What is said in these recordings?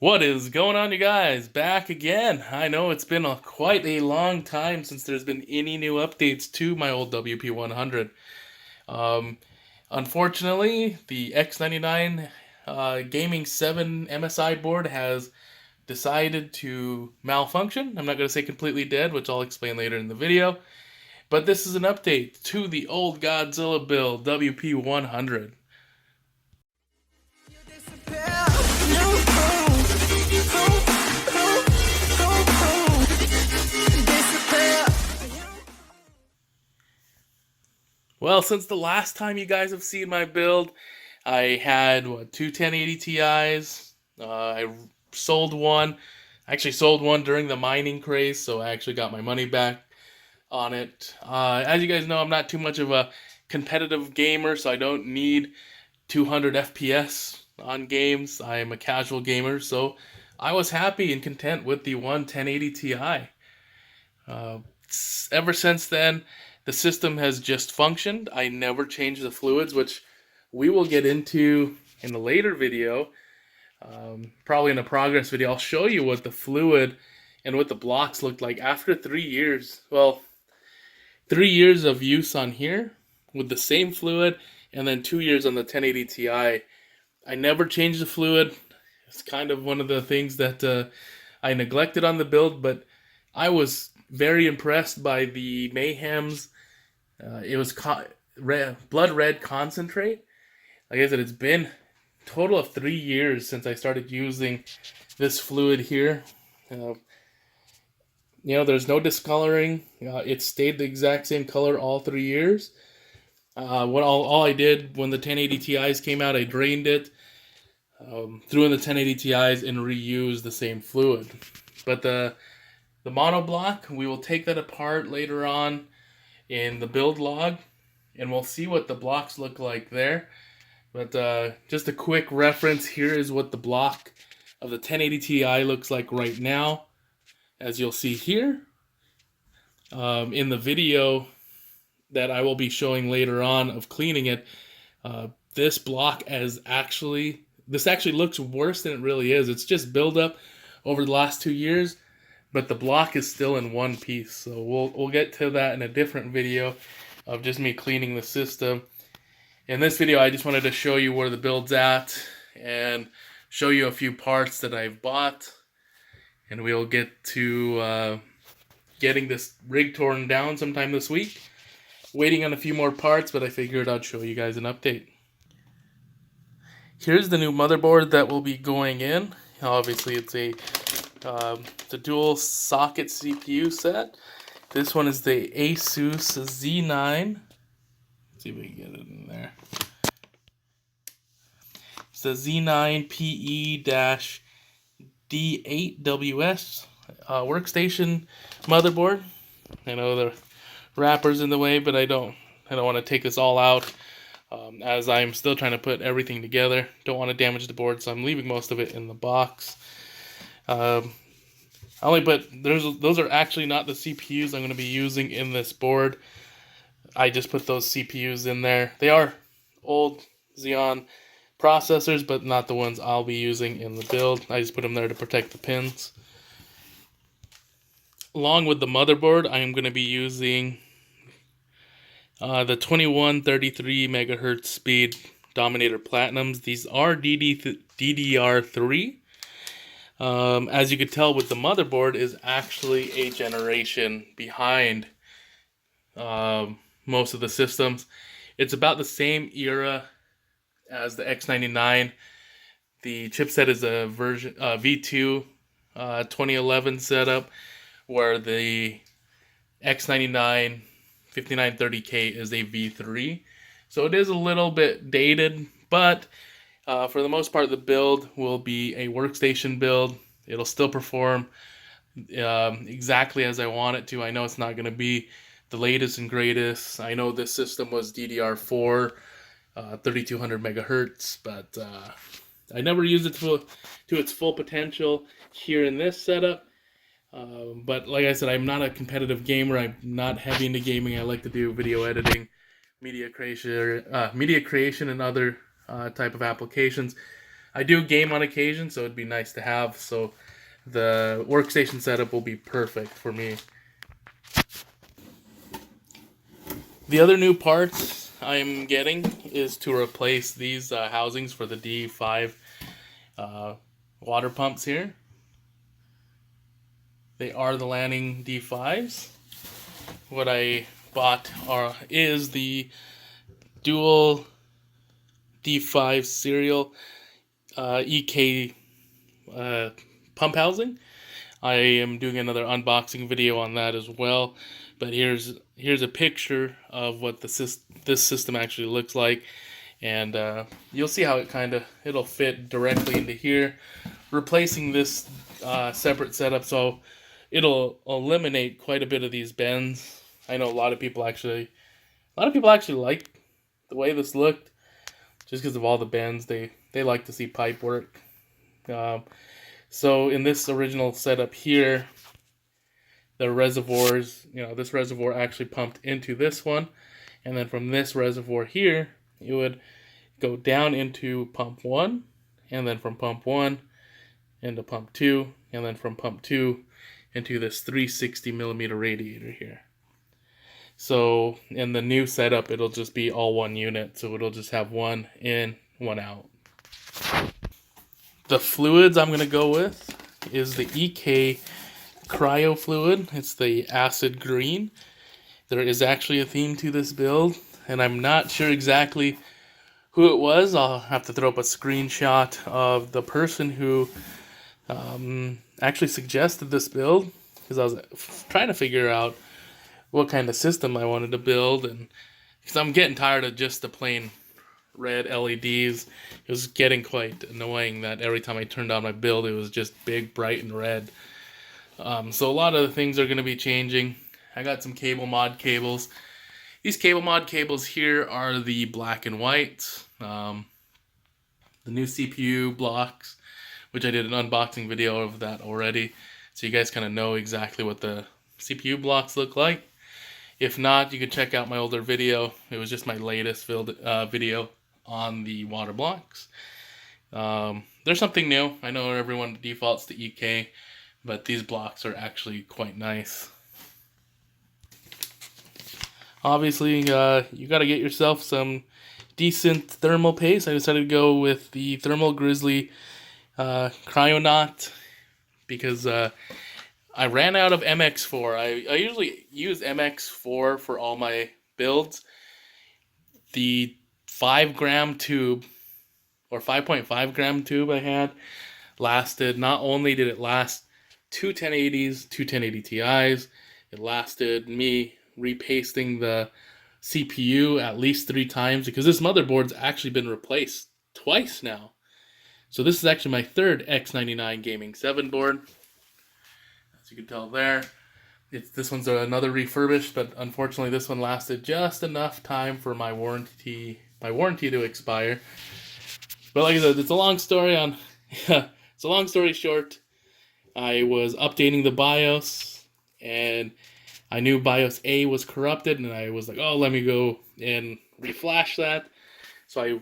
What is going on, you guys? Back again. I know it's been quite a long time since there's been any new updates to my old WP100. Um, Unfortunately, the X99 Gaming 7 MSI board has decided to malfunction. I'm not going to say completely dead, which I'll explain later in the video. But this is an update to the old Godzilla build, WP100. Well, since the last time you guys have seen my build, I had two 1080 Ti's. I sold one. I actually sold one during the mining craze, so I actually got my money back on it. As you guys know, I'm not too much of a competitive gamer, so I don't need 200 FPS on games. I am a casual gamer, so I was happy and content with the one 1080 Ti. Ever since then, the system has just functioned. I never changed the fluids, which we will get into in a later video. Probably in a progress video, I'll show you what the fluid and what the blocks looked like after 3 years. Well, 3 years of use on here with the same fluid, and then 2 years on the 1080 Ti. I never changed the fluid. It's kind of one of the things that I neglected on the build, but I was very impressed by the Mayhem's. It was blood red concentrate. Like I said, it's been a total of 3 years since I started using this fluid here. There's no discoloring. It stayed the exact same color all 3 years. All I did when the 1080 Ti's came out, I drained it, threw in the 1080 Ti's, and reused the same fluid. But the monoblock, we will take that apart later on in the build log, and we'll see what the blocks look like there. But just a quick reference, here is what the block of the 1080 Ti looks like right now. As you'll see here, in the video that I will be showing later on of cleaning it, this actually looks worse than it really is. It's just buildup over the last 2 years. But the block is still in one piece, so we'll get to that in a different video of just me cleaning the system. In this video, I just wanted to show you where the build's at and show you a few parts that I've bought. And we'll get to getting this rig torn down sometime this week. Waiting on a few more parts, but I figured I'd show you guys an update. Here's the new motherboard that will be going in. Obviously, it's a dual socket CPU set. This one is the Asus Z9. Let's see if we can get it in there. It's the Z9PE-D8 WS workstation motherboard. I know the wrapper's in the way, but I don't want to take this all out, as I'm still trying to put everything together. Don't want to damage the board, so I'm leaving most of it in the box. Those are actually not the CPUs I'm going to be using in this board. I just put those CPUs in there. They are old Xeon processors, but not the ones I'll be using in the build. I just put them there to protect the pins. Along with the motherboard, I am going to be using the 2133 megahertz speed Dominator Platinums. These are DDR3. As you could tell, with the motherboard is actually a generation behind most of the systems. It's about the same era as the X99. The chipset is a version V2 2011 setup, where the X99 5930K is a V3. So it is a little bit dated, but for the most part, the build will be a workstation build. It'll still perform exactly as I want it to. I know it's not going to be the latest and greatest. I know this system was DDR4, 3200 megahertz, but I never used it to its full potential here in this setup. But like I said, I'm not a competitive gamer. I'm not heavy into gaming. I like to do video editing, media creation, and other type of applications. I do game on occasion, so it'd be nice to have. So the workstation setup will be perfect for me. The other new parts I'm getting is to replace these housings for the D5 water pumps here. They are the Lanning D5s. What I bought is the dual D5 serial EK pump housing. I am doing another unboxing video on that as well. But here's a picture of what this system actually looks like, and you'll see how it'll fit directly into here, replacing this separate setup. So it'll eliminate quite a bit of these bends. I know a lot of people actually like the way this looked, just because of all the bends. They like to see pipe work. So in this original setup here, the reservoirs, this reservoir actually pumped into this one, and then from this reservoir here, it would go down into pump 1, and then from pump 1 into pump 2, and then from pump 2 into this 360 millimeter radiator here. So in the new setup, it'll just be all one unit, so it'll just have one in, one out. The fluids I'm going to go with is the EK Cryo fluid. It's the acid green. There is actually a theme to this build, and I'm not sure exactly who it was. I'll have to throw up a screenshot of the person who actually suggested this build, because I was trying to figure out what kind of system I wanted to build, and because I'm getting tired of just the plain red LEDs. It was getting quite annoying that every time I turned on my build, it was just big, bright, and red. So a lot of the things are going to be changing. I got some cable mod cables. These cable mod cables here are the black and white. The new CPU blocks, which I did an unboxing video of that already. So you guys kind of know exactly what the CPU blocks look like. If not, you can check out my older video. It was just my latest video on the water blocks. There's something new. I know everyone defaults to EK, but these blocks are actually quite nice. Obviously, you got to get yourself some decent thermal paste. I decided to go with the Thermal Grizzly Cryonaut because I ran out of MX4. I usually use MX4 for all my builds. The 5-gram tube, or 5.5 gram tube I had, lasted, not only did it last two 1080s, two 1080 Ti's, it lasted me repasting the CPU at least 3 times, because this motherboard's actually been replaced twice now. So this is actually my third X99 Gaming 7 board. As you can tell there, this one's another refurbished, but unfortunately this one lasted just enough time for my warranty to expire. But like I said, it's a long story on. It's a long story short. I was updating the BIOS, and I knew BIOS A was corrupted, and I was like, oh, let me go and reflash that. So I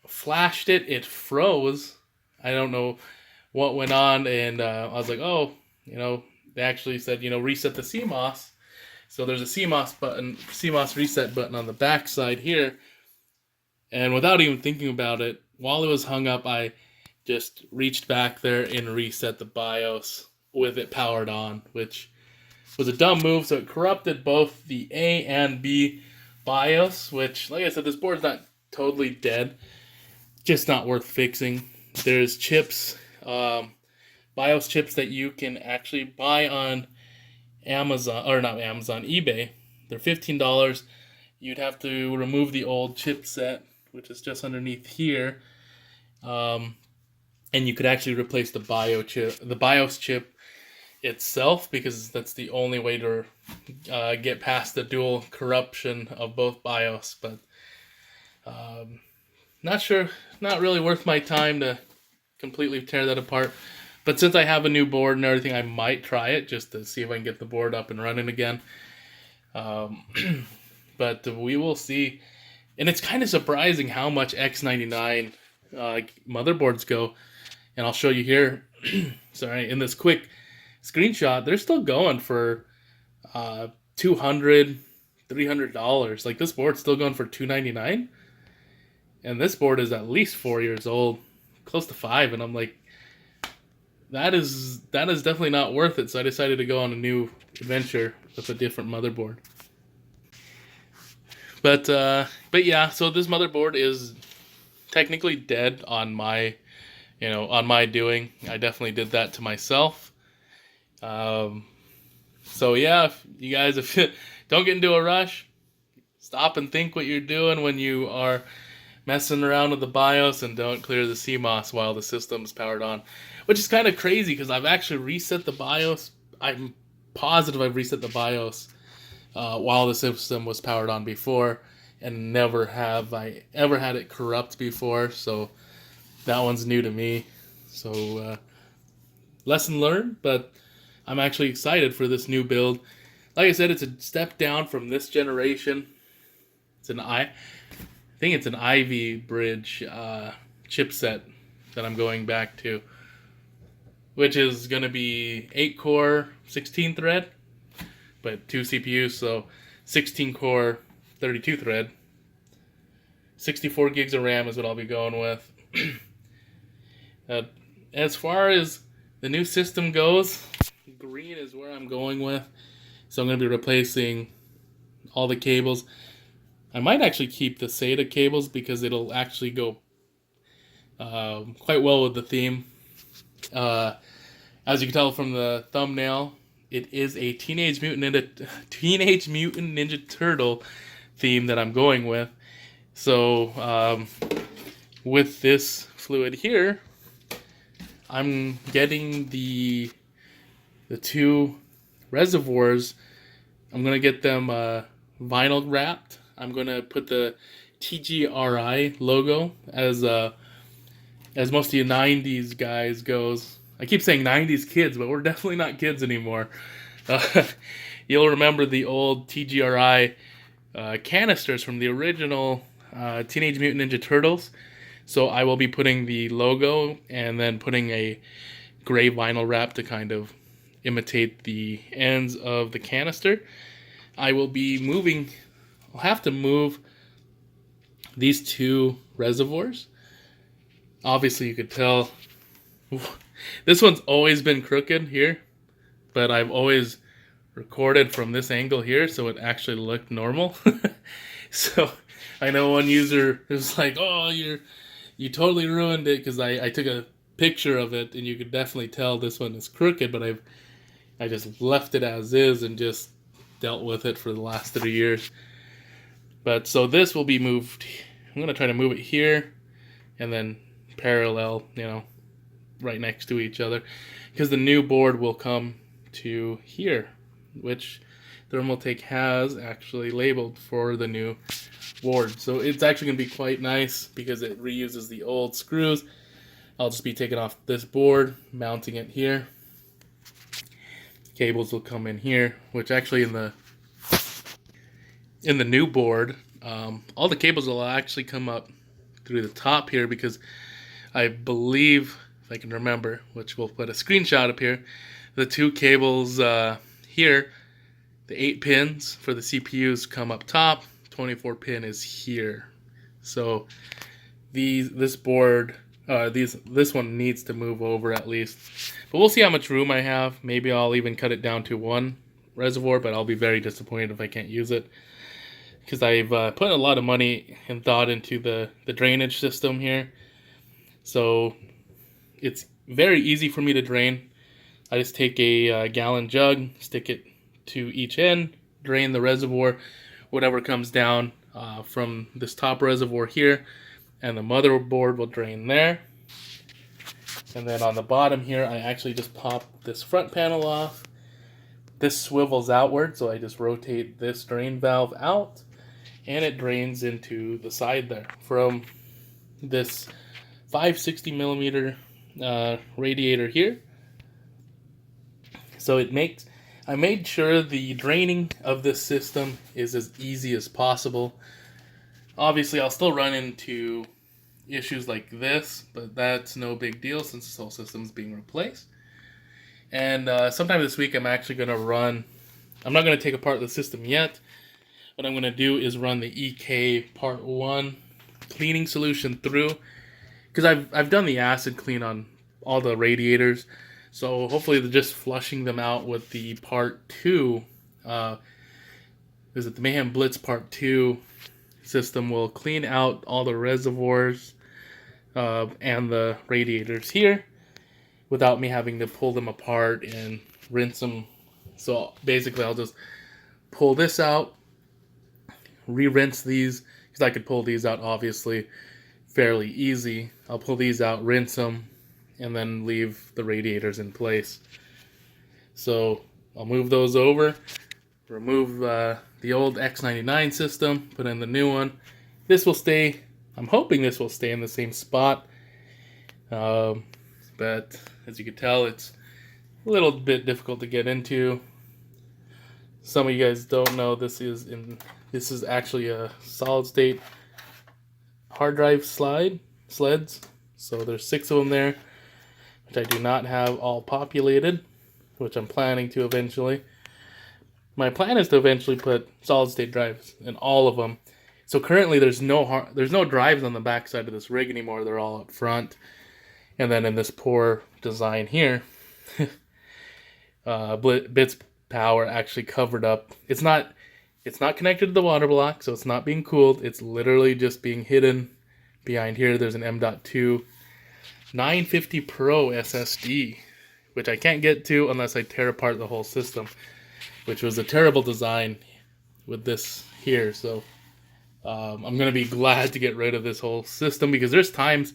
flashed it. It froze. I don't know what went on, and I was like, oh, they actually said, reset the CMOS. So there's a CMOS reset button on the back side here. And without even thinking about it, while it was hung up, I just reached back there and reset the BIOS with it powered on, which was a dumb move. So it corrupted both the A and B BIOS, which, like I said, this board's not totally dead, just not worth fixing. There's chips, BIOS chips that you can actually buy on Amazon, or not Amazon, eBay. They're $15. You'd have to remove the old chipset, which is just underneath here, and you could actually replace the BIOS chip itself, because that's the only way to get past the dual corruption of both BIOS. But not really worth my time to completely tear that apart. But since I have a new board and everything, I might try it just to see if I can get the board up and running again. But we will see. And it's kind of surprising how much X99 motherboards go, and I'll show you here. Sorry, in this quick screenshot, they're still going for $200, $300. Like, this board's still going for $299, and this board is at least 4 years old, close to 5, and I'm like, that is definitely not worth it. So I decided to go on a new adventure with a different motherboard. But yeah, so this motherboard is technically dead on my, on my doing. I definitely did that to myself. So yeah, if you guys, if you don't get into a rush, stop and think what you're doing when you are messing around with the BIOS, and don't clear the CMOS while the system's powered on. Which is kind of crazy because I've actually reset the BIOS. I'm positive I've reset the BIOS while the system was powered on before, and never have I ever had it corrupt before. So that one's new to me. So lesson learned, but I'm actually excited for this new build. Like I said, it's a step down from this generation. It's I think it's an Ivy Bridge chipset that I'm going back to, which is going to be 8-core, 16-thread, but 2 CPUs, so 16-core, 32-thread. 64 gigs of RAM is what I'll be going with. As far as the new system goes, green is where I'm going with. So I'm going to be replacing all the cables. I might actually keep the SATA cables because it'll actually go quite well with the theme. As you can tell from the thumbnail, it is a Teenage Mutant Ninja Turtle theme that I'm going with. So with this fluid here, I'm getting the 2 reservoirs. I'm gonna get them vinyl wrapped. I'm gonna put the TGRI logo as most of you 90s guys goes. I keep saying 90s kids, but we're definitely not kids anymore. You'll remember the old TGRI canisters from the original Teenage Mutant Ninja Turtles. So I will be putting the logo and then putting a gray vinyl wrap to kind of imitate the ends of the canister. I will be moving, I'll have to move these 2 reservoirs. Obviously you could tell this one's always been crooked here, but I've always recorded from this angle here, so it actually looked normal. So I know one user was like, "Oh, you totally ruined it," because I took a picture of it, and you could definitely tell this one is crooked, but I just left it as is and just dealt with it for the last 3 years. But so this will be moved. I'm going to try to move it here and then parallel, right next to each other, because the new board will come to here, which Thermaltake has actually labeled for the new board. So it's actually going to be quite nice because it reuses the old screws. I'll just be taking off this board, mounting it here. Cables will come in here, which actually in the new board, all the cables will actually come up through the top here, because I believe, if I can remember, which we'll put a screenshot up here, the 2 cables here, the 8 pins for the CPUs come up top, 24 pin is here. So this board, this one needs to move over at least. But we'll see how much room I have. Maybe I'll even cut it down to 1 reservoir, but I'll be very disappointed if I can't use it, because I've put a lot of money and thought into the drainage system here. So it's very easy for me to drain. I just take a gallon jug, stick it to each end, drain the reservoir, whatever comes down from this top reservoir here, and the motherboard will drain there. And then on the bottom here, I actually just pop this front panel off. This swivels outward, so I just rotate this drain valve out, and it drains into the side there from this 560 millimeter radiator here. So I made sure the draining of this system is as easy as possible. Obviously, I'll still run into issues like this, but that's no big deal since this whole system is being replaced. And sometime this week I'm actually going to run, I'm not going to take apart the system yet. What I'm going to do is run the EK Part 1 cleaning solution through, because I've done the acid clean on all the radiators, so hopefully they're just flushing them out with the Part 2, is it the Mayhem Blitz Part 2 system will clean out all the reservoirs and the radiators here without me having to pull them apart and rinse them. So basically I'll just pull this out, re-rinse these, because I could pull these out obviously fairly easy. I'll pull these out, rinse them, and then leave the radiators in place. So I'll move those over, remove the old X99 system, put in the new one. This will stay, I'm hoping this will stay in the same spot, but as you can tell, it's a little bit difficult to get into. Some of you guys don't know, this is actually a solid state hard drive sleds. So there's 6 of them there, which I do not have all populated, which I'm planning to eventually. My plan is to eventually put solid state drives in all of them. So currently there's no drives on the back side of this rig anymore. They're all up front. And then in this poor design here, Bits Power actually covered up. It's not connected to the water block, so it's not being cooled. It's literally just being hidden behind here. There's an M.2 950 Pro SSD, which I can't get to unless I tear apart the whole system, which was a terrible design with this here. So I'm going to be glad to get rid of this whole system, because there's times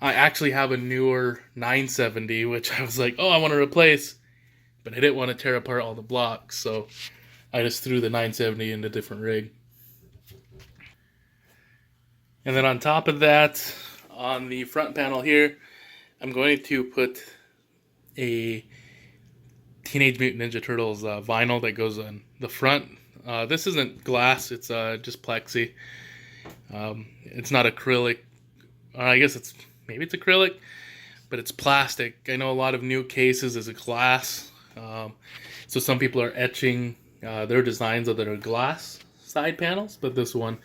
I actually have a newer 970, which I was like, oh, I want to replace, but I didn't want to tear apart all the blocks, so I just threw the 970 in a different rig. And then on top of that, on the front panel here, I'm going to put a Teenage Mutant Ninja Turtles vinyl that goes on the front. This isn't glass, it's just plexi. It's not acrylic. I guess maybe it's acrylic, but it's plastic. I know a lot of new cases is a glass. So some people are etching their designs of their glass side panels, but this one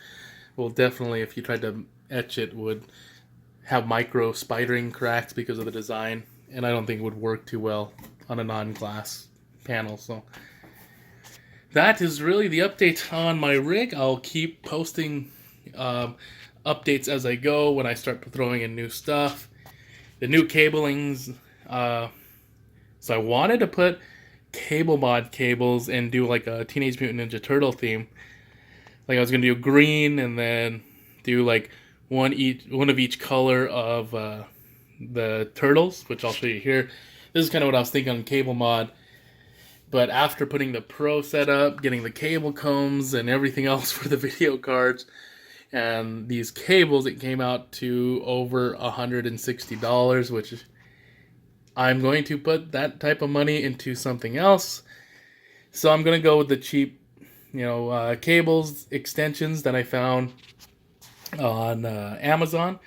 will definitely, if you tried to etch it, would have micro spidering cracks because of the design, and I don't think it would work too well on a non-glass panel. So that is really the update on my rig. I'll keep posting updates as I go when I start throwing in new stuff. The new cablings, so I wanted to put cable mod cables and do like a Teenage Mutant Ninja Turtle theme. Like I was gonna do green and then do like one of each color of the turtles, which I'll show you here. This is kind of what I was thinking on cable mod. But after putting the Pro setup, getting the cable combs and everything else for the video cards, and these cables, it came out to over $160, which I'm going to put that type of money into something else. So I'm going to go with the cheap, cables extensions that I found on Amazon.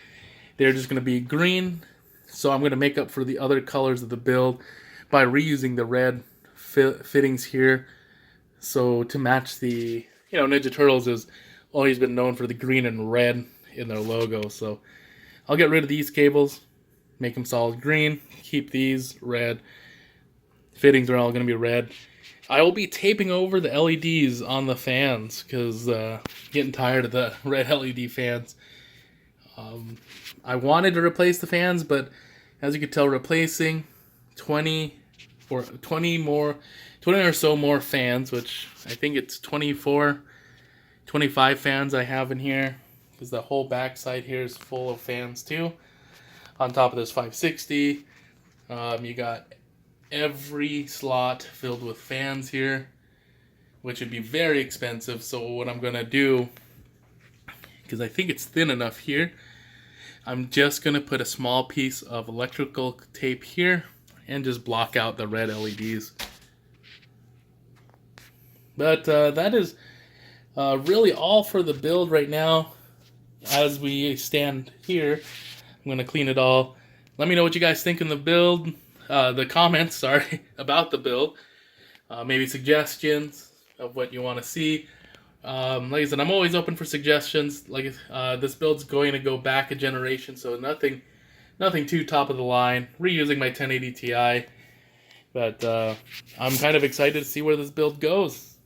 They're just going to be green. So I'm going to make up for the other colors of the build by reusing the red fittings here. So to match the, Ninja Turtles has always been known for the green and red in their logo. So I'll get rid of these cables, make them solid green, keep these red. Fittings are all going to be red. I will be taping over the LEDs on the fans because getting tired of the red LED fans. I wanted to replace the fans, but as you can tell, replacing 20 or so more fans, which I think it's 25 fans I have in here, because the whole back side here is full of fans too. On top of this 560, you got every slot filled with fans here, which would be very expensive. So what I'm going to do, because I think it's thin enough here, I'm just going to put a small piece of electrical tape here and just block out the red LEDs. But that is really all for the build right now. as we stand here, I'm going to clean it all. Let me know what you guys think in the build, the comments, sorry, about the build. Maybe suggestions of what you want to see. Like I said, I'm always open for suggestions. Like this build's going to go back a generation, so nothing too top of the line. Reusing my 1080 Ti, but I'm kind of excited to see where this build goes.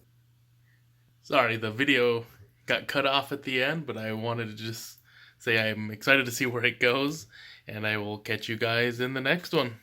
Sorry, the video got cut off at the end, but I wanted to just say I'm excited to see where it goes, and I will catch you guys in the next one.